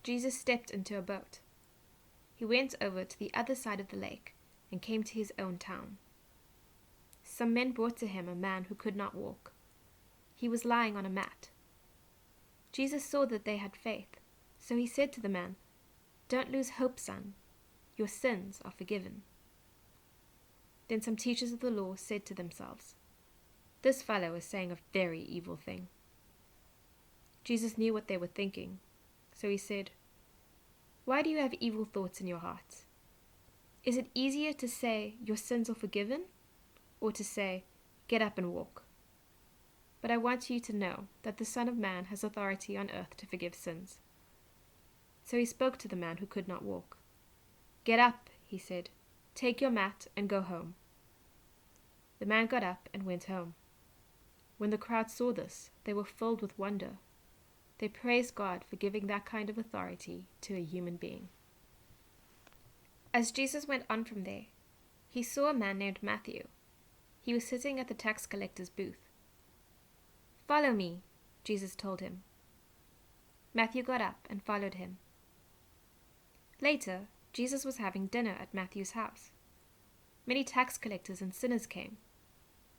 Jesus stepped into a boat. He went over to the other side of the lake and came to his own town. Some men brought to him a man who could not walk. He was lying on a mat. Jesus saw that they had faith, so he said to the man, "Don't lose hope, son. Your sins are forgiven." Then some teachers of the law said to themselves, "This fellow is saying a very evil thing." Jesus knew what they were thinking, so he said, "Why do you have evil thoughts in your hearts? Is it easier to say, 'Your sins are forgiven,' or to say, 'Get up and walk'? But I want you to know that the Son of Man has authority on earth to forgive sins." So he spoke to the man who could not walk. "Get up," he said. "Take your mat and go home." The man got up and went home. When the crowd saw this, they were filled with wonder. They praised God for giving that kind of authority to a human being. As Jesus went on from there, he saw a man named Matthew. He was sitting at the tax collector's booth. "Follow me," Jesus told him. Matthew got up and followed him. Later, Jesus was having dinner at Matthew's house. Many tax collectors and sinners came.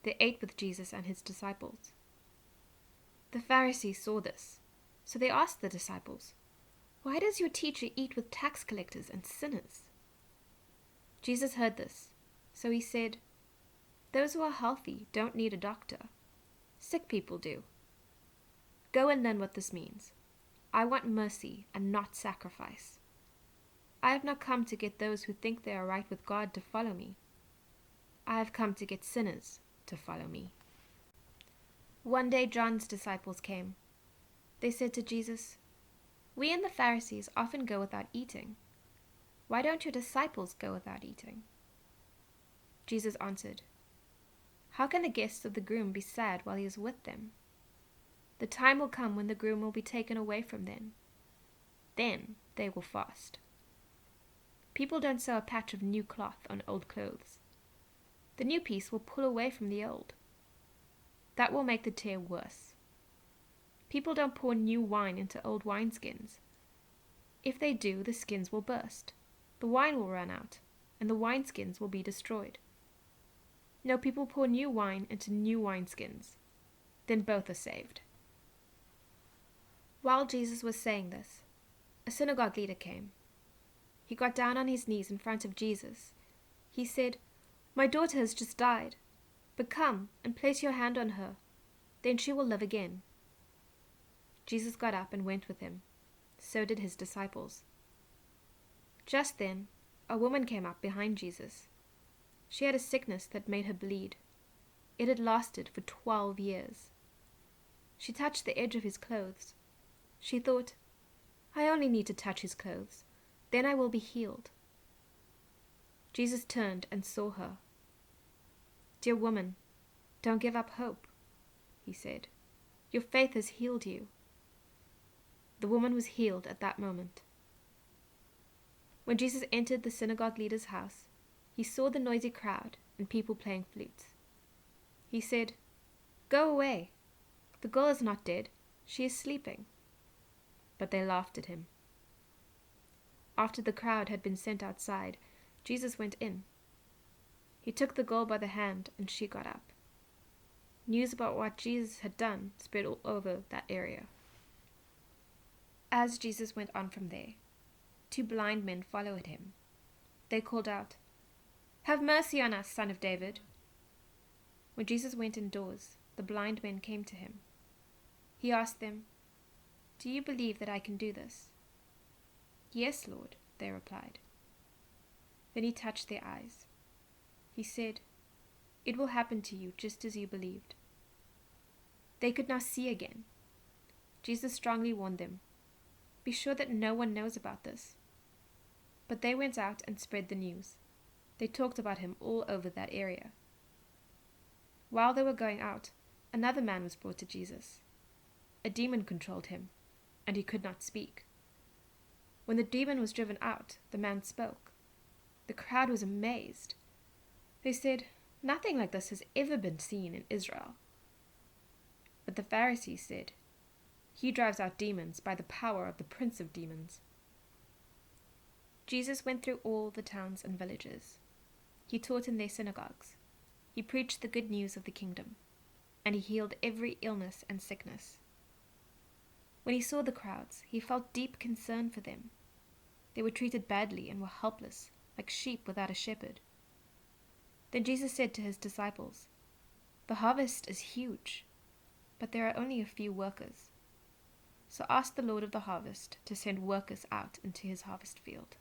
They ate with Jesus and his disciples. The Pharisees saw this, so they asked the disciples, "Why does your teacher eat with tax collectors and sinners?" Jesus heard this, so he said, "Those who are healthy don't need a doctor. Sick people do. Go and learn what this means. I want mercy and not sacrifice. I have not come to get those who think they are right with God to follow me. I have come to get sinners to follow me." One day John's disciples came. They said to Jesus, "We and the Pharisees often go without eating. Why don't your disciples go without eating?" Jesus answered, "How can the guests of the groom be sad while he is with them? The time will come when the groom will be taken away from them. Then they will fast. People don't sew a patch of new cloth on old clothes. The new piece will pull away from the old. That will make the tear worse. People don't pour new wine into old wineskins. If they do, the skins will burst, the wine will run out, and the wineskins will be destroyed. No, people pour new wine into new wineskins. Then both are saved." While Jesus was saying this, a synagogue leader came. He got down on his knees in front of Jesus. He said, "My daughter has just died, but come and place your hand on her. Then she will live again." Jesus got up and went with him. So did his disciples. Just then, a woman came up behind Jesus. She had a sickness that made her bleed. It had lasted for 12 years. She touched the edge of his clothes. She thought, "I only need to touch his clothes. Then I will be healed." Jesus turned and saw her. "Dear woman, don't give up hope," he said. "Your faith has healed you." The woman was healed at that moment. When Jesus entered the synagogue leader's house, he saw the noisy crowd and people playing flutes. He said, "Go away. The girl is not dead. She is sleeping." But they laughed at him. After the crowd had been sent outside, Jesus went in. He took the girl by the hand and she got up. News about what Jesus had done spread all over that area. As Jesus went on from there, 2 blind men followed him. They called out, "Have mercy on us, Son of David." When Jesus went indoors, the blind men came to him. He asked them, "Do you believe that I can do this?" "Yes, Lord," they replied. Then he touched their eyes. He said, "It will happen to you just as you believed." They could now see again. Jesus strongly warned them, "Be sure that no one knows about this." But they went out and spread the news. They talked about him all over that area. While they were going out, another man was brought to Jesus. A demon controlled him, and he could not speak. When the demon was driven out, the man spoke. The crowd was amazed. They said, "Nothing like this has ever been seen in Israel." But the Pharisees said, "He drives out demons by the power of the prince of demons." Jesus went through all the towns and villages. He taught in their synagogues. He preached the good news of the kingdom, and he healed every illness and sickness. When he saw the crowds, he felt deep concern for them. They were treated badly and were helpless, like sheep without a shepherd. Then Jesus said to his disciples, "The harvest is huge, but there are only a few workers. So ask the Lord of the harvest to send workers out into his harvest field."